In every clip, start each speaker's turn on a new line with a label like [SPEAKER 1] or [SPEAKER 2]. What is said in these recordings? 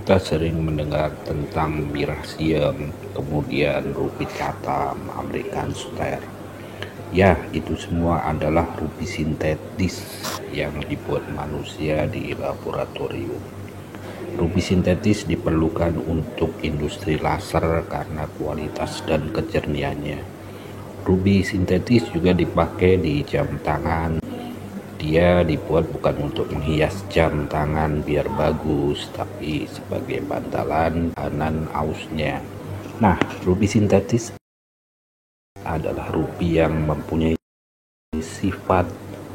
[SPEAKER 1] Kita sering mendengar tentang Mirasium, kemudian ruby Chatham, American Star. Ya, itu semua adalah ruby sintetis yang dibuat manusia di laboratorium. Ruby sintetis diperlukan untuk industri laser karena kualitas dan kejernihannya. Ruby sintetis juga dipakai di jam tangan. Dia dibuat bukan untuk menghias jam tangan biar bagus, tapi sebagai bantalan tahanan ausnya. Nah, ruby sintetis adalah ruby yang mempunyai sifat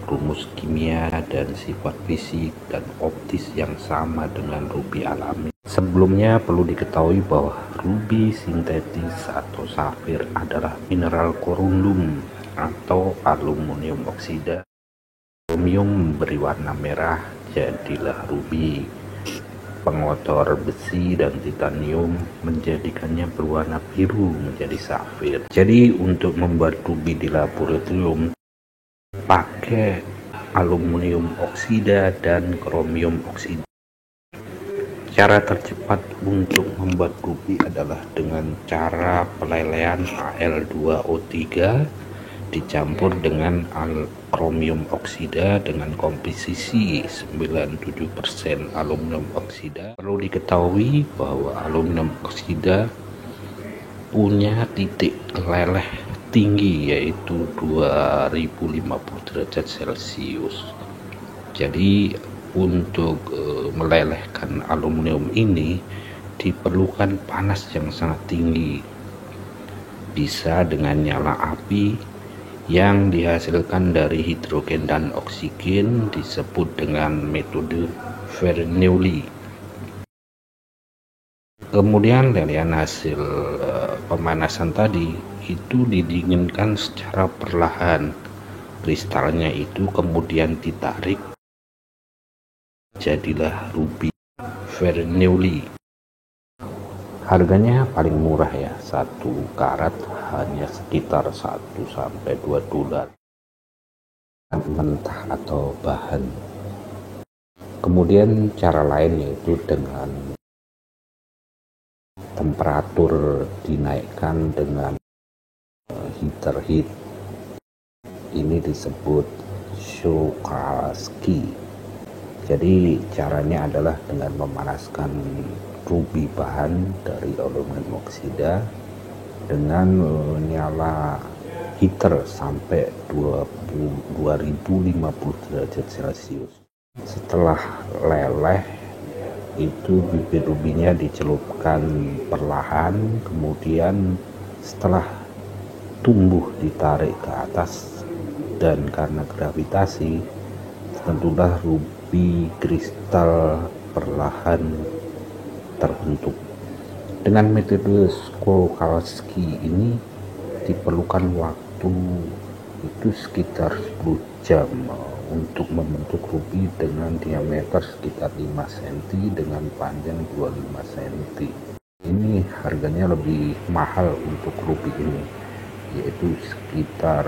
[SPEAKER 1] rumus kimia dan sifat fisik dan optis yang sama dengan ruby alami. Sebelumnya perlu diketahui bahwa ruby sintetis atau safir adalah mineral korundum atau aluminium oksida. Kromium memberi warna merah, jadilah ruby. Pengotor besi dan titanium menjadikannya berwarna biru menjadi safir. Jadi untuk membuat ruby di laboratorium pakai aluminium oksida dan kromium oksida. Cara tercepat untuk membuat ruby adalah dengan cara pelelehan Al2O3 dicampur dengan kromium oksida dengan komposisi 97% aluminium oksida. Perlu diketahui bahwa aluminium oksida punya titik leleh tinggi yaitu 2050 derajat Celcius. Jadi untuk melelehkan aluminium ini diperlukan panas yang sangat tinggi, bisa dengan nyala api yang dihasilkan dari hidrogen dan oksigen disebut dengan metode Bernoulli. Kemudian lelehan hasil pemanasan tadi itu didinginkan secara perlahan. Kristalnya itu kemudian ditarik, jadilah ruby Bernoulli. Harganya paling murah ya, 1 karat hanya sekitar 1-2 dolar mentah atau bahan. Kemudian cara lain yaitu dengan temperatur dinaikkan dengan heater heat. Ini disebut Shokalaski. Jadi caranya adalah dengan memanaskan ruby bahan dari aluminium oksida dengan nyala heater sampai 2050 derajat Celcius. Setelah leleh itu bibit rubinya dicelupkan perlahan, kemudian setelah tumbuh ditarik ke atas dan karena gravitasi tentulah ruby kristal perlahan terbentuk. Dengan metode Shokalaski ini diperlukan waktu itu sekitar 10 jam untuk membentuk ruby dengan diameter sekitar 5 cm dengan panjang 25 cm. Ini harganya lebih mahal untuk ruby ini, yaitu sekitar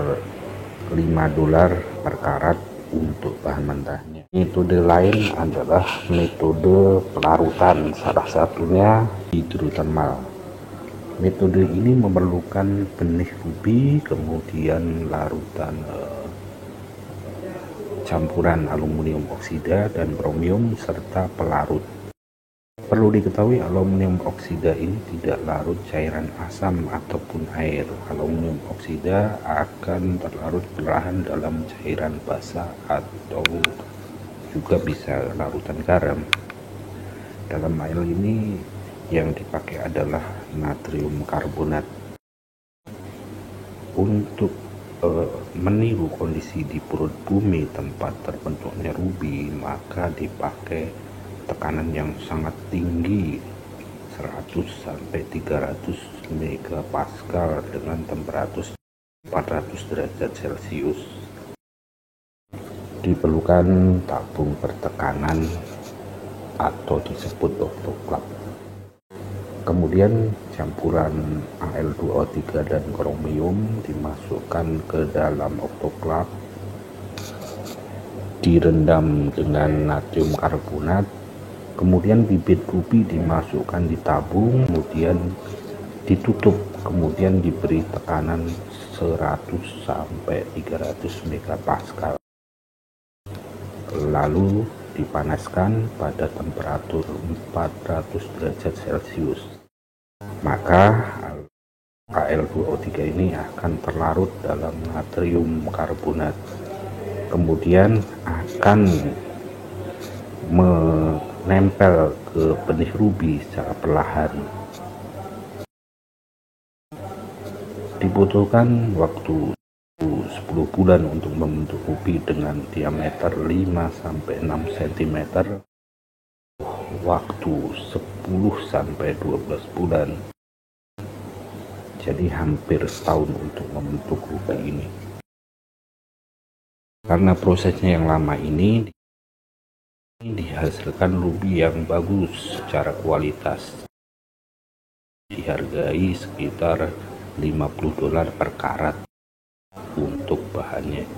[SPEAKER 1] 5 dolar per karat untuk bahan mentahnya. Metode lain adalah metode pelarutan, salah satunya hidrotermal. Metode ini memerlukan benih ruby, kemudian larutan campuran aluminium oksida dan kromium serta pelarut. Perlu diketahui aluminium oksida ini tidak larut cairan asam ataupun air. Aluminium oksida akan terlarut perlahan dalam cairan basah atau juga bisa larutan garam. Dalam air ini yang dipakai adalah natrium karbonat. Untuk meniru kondisi di perut bumi tempat terbentuknya ruby, maka dipakai tekanan yang sangat tinggi 100 sampai 300 megapascal dengan temperatur 400 derajat Celcius. Diperlukan tabung bertekanan atau disebut autoclave. Kemudian campuran Al2O3 dan kromium dimasukkan ke dalam autoclave, direndam dengan natrium karbonat Kemudian bibit ruby dimasukkan di tabung, kemudian ditutup, kemudian diberi tekanan 100 sampai 300 megapascal, lalu dipanaskan pada temperatur 400 derajat Celcius. Maka Al2O3 ini akan terlarut dalam natrium karbonat, kemudian akan menempel ke benih ruby secara perlahan. Dibutuhkan waktu 10 bulan untuk membentuk ruby dengan diameter 5-6 cm, waktu 10-12 bulan. Jadi hampir setahun untuk membentuk ruby ini. Karena prosesnya yang lama ini dihasilkan ruby yang bagus secara kualitas, dihargai sekitar $50 per karat untuk bahannya.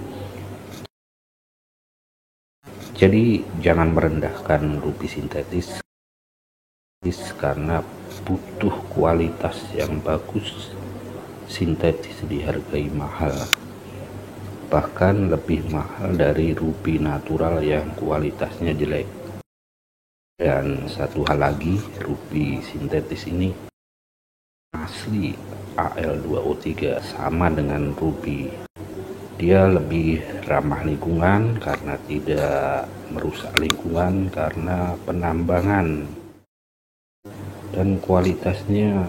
[SPEAKER 1] Jadi jangan merendahkan ruby sintetis karena butuh kualitas yang bagus. Sintetis dihargai mahal, bahkan lebih mahal dari ruby natural yang kualitasnya jelek. Dan satu hal lagi, ruby sintetis ini asli Al2O3 sama dengan ruby. Dia lebih ramah lingkungan karena tidak merusak lingkungan karena penambangan, dan kualitasnya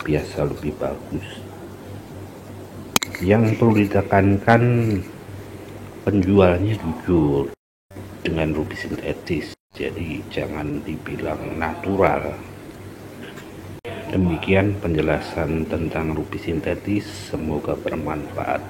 [SPEAKER 1] biasa lebih bagus. Yang perlu ditekankan, penjualnya jujur dengan ruby sintetis, jadi jangan dibilang natural. Demikian penjelasan tentang ruby sintetis, semoga bermanfaat.